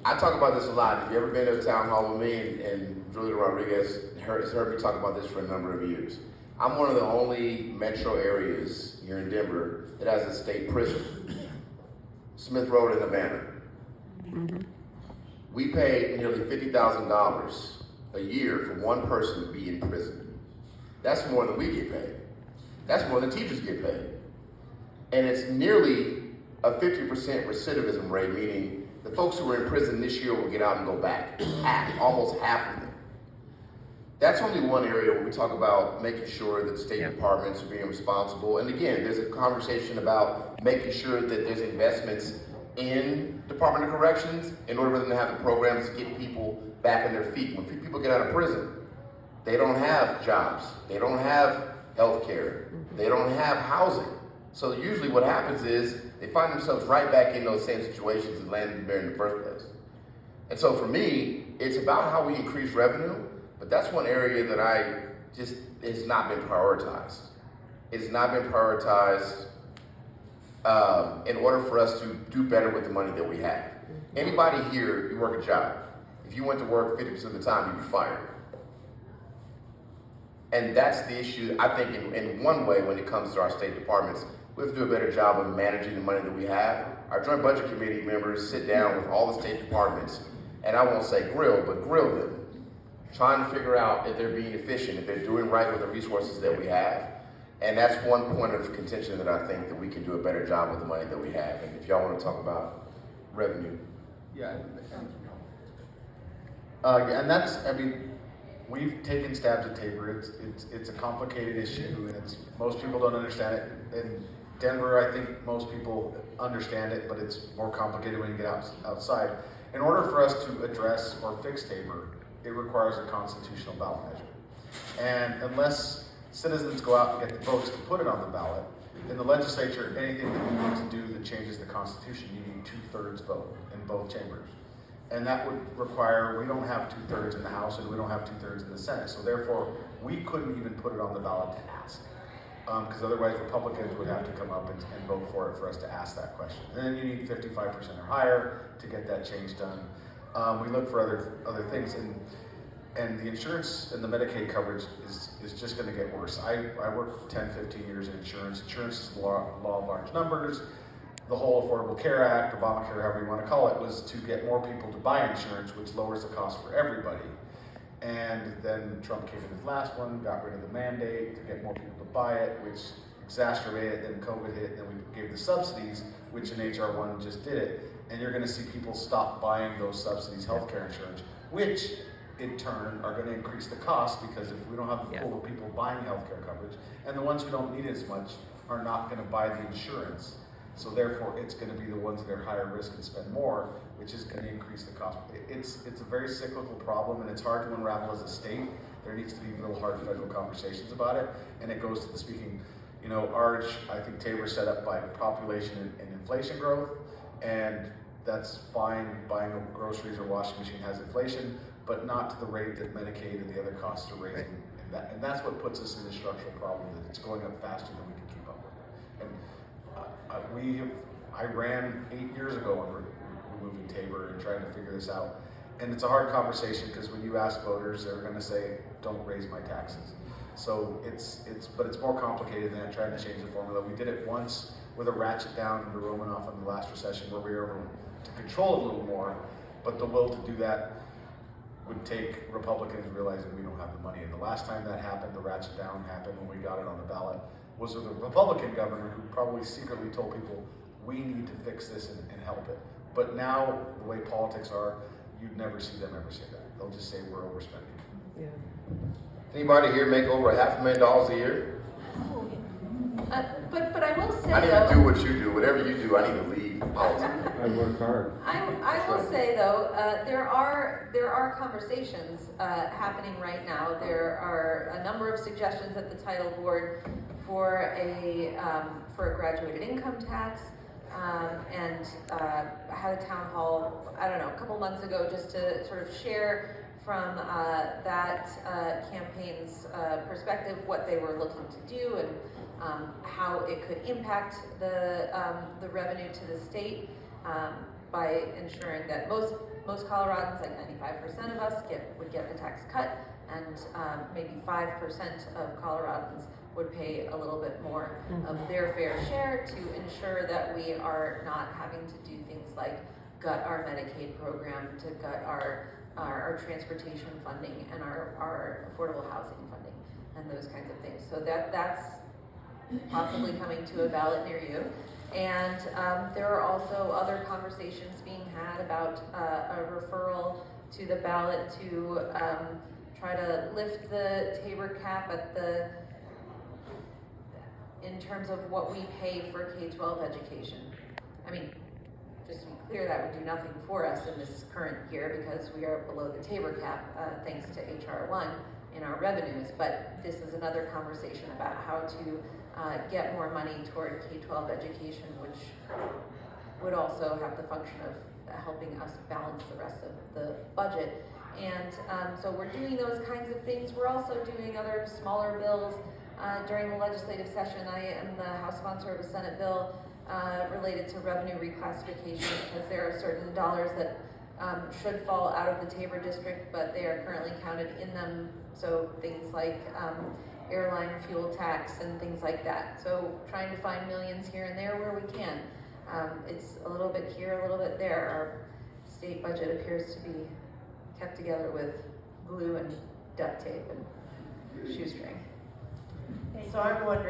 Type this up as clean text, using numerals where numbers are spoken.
I talk about this a lot. If you ever been to a town hall with me and Julia Rodriguez has heard me talk about this for a number of years. I'm one of the only metro areas here in Denver that has a state prison, Smith Road in Havana. Mm-hmm. We pay nearly $50,000 a year for one person to be in prison. That's more than we get paid. That's more than teachers get paid. And it's nearly a 50% recidivism rate, meaning the folks who are in prison this year will get out and go back. Almost half of them. That's only one area where we talk about making sure that state departments are being responsible. And again, there's a conversation about making sure that there's investments in Department of Corrections in order for them to have the programs to get people back on their feet. When people get out of prison, they don't have jobs, they don't have health care, they don't have housing. So usually what happens is they find themselves right back in those same situations that landed there in the first place. And so for me, it's about how we increase revenue, but that's one area that it's not been prioritized. It's not been prioritized in order for us to do better with the money that we have. Anybody here, you work a job. If you went to work 50% of the time, you'd be fired. And that's the issue, I think, in one way when it comes to our state departments. We have to do a better job of managing the money that we have. Our Joint Budget Committee members sit down with all the state departments, and I won't say grill them, trying to figure out if they're being efficient, if they're doing right with the resources that we have. And that's one point of contention that I think that we can do a better job with the money that we have. And if y'all want to talk about revenue. Yeah. And that's, I mean, we've taken stabs at Tabor. It's a complicated issue, and most people don't understand it. In Denver, I think most people understand it, but it's more complicated when you get outside. In order for us to address or fix Tabor, it requires a constitutional ballot measure. And unless citizens go out and get the votes to put it on the ballot, in the legislature, anything that you need to do that changes the Constitution, you need 2/3 vote in both chambers. And that would require, we don't have 2/3 in the House and we don't have 2/3 in the Senate. So therefore, we couldn't even put it on the ballot to ask. Because otherwise Republicans would have to come up and vote for it for us to ask that question. And then you need 55% or higher to get that change done. We look for other things, and the insurance and the Medicaid coverage is just going to get worse. I worked 10, 15 years in insurance. Insurance is the law of large numbers. The whole Affordable Care Act, Obamacare, however you want to call it, was to get more people to buy insurance, which lowers the cost for everybody. And then Trump came in his last one, got rid of the mandate to get more people to buy it, which exacerbated it. Then COVID hit, then we gave the subsidies, which in HR 1 just did it. And you're going to see people stop buying those subsidies, healthcare insurance, which in turn are going to increase the cost, because if we don't have the pool of people buying healthcare coverage, and the ones who don't need it as much are not going to buy the insurance. So therefore, it's going to be the ones that are higher risk and spend more, which is going to increase the cost. It's a very cyclical problem, and it's hard to unravel as a state. There needs to be real hard federal conversations about it, and it goes to the speaking. You know, I think Tabor's set up by population and inflation growth, and that's fine. Buying groceries or washing machine has inflation, but not to the rate that Medicaid and the other costs are raising. And that's what puts us in the structural problem, that it's going up faster than we can keep up with. And I ran 8 years ago when we were moving Tabor and trying to figure this out. And it's a hard conversation, because when you ask voters, they're going to say, "Don't raise my taxes." So but it's more complicated than trying to change the formula. We did it once with a ratchet down under Romanoff in the last recession, where we were able to control it a little more, but the will to do that would take Republicans realizing we don't have the money. And the last time that happened, the ratchet down happened when we got it on the ballot, was with a Republican governor who probably secretly told people, we need to fix this and help it. But now, the way politics are, you'd never see them ever say that. They'll just say we're overspending. Yeah. Anybody here make over $500,000 a year? But I will say, I need to do what you do. Whatever you do, I need to leave politics. I work hard. I will say though, there are conversations happening right now. There are a number of suggestions at the title board for a graduated income tax, and I had a town hall, I don't know, a couple months ago, just to sort of share from that campaign's perspective what they were looking to do, and how it could impact the revenue to the state. by ensuring that most Coloradans, like 95% of us, would get the tax cut, and maybe 5% of Coloradans would pay a little bit more of their fair share to ensure that we are not having to do things like gut our Medicaid program, to gut our transportation funding and our affordable housing funding and those kinds of things. So that's possibly coming to a ballot near you. And there are also other conversations being had about a referral to the ballot to try to lift the Tabor cap in terms of what we pay for K-12 education. I mean, just to be clear, that would do nothing for us in this current year because we are below the Tabor cap thanks to HR 1 in our revenues, but this is another conversation about how to get more money toward K-12 education, which would also have the function of helping us balance the rest of the budget. And so we're doing those kinds of things. We're also doing other smaller bills during the legislative session. I am the House sponsor of a Senate bill related to revenue reclassification because there are certain dollars that should fall out of the Tabor district, but they are currently counted in them. So things like airline fuel tax and things like that. So trying to find millions here and there where we can. It's a little bit here, a little bit there. Our state budget appears to be kept together with glue and duct tape and shoestring. So I'm wondering,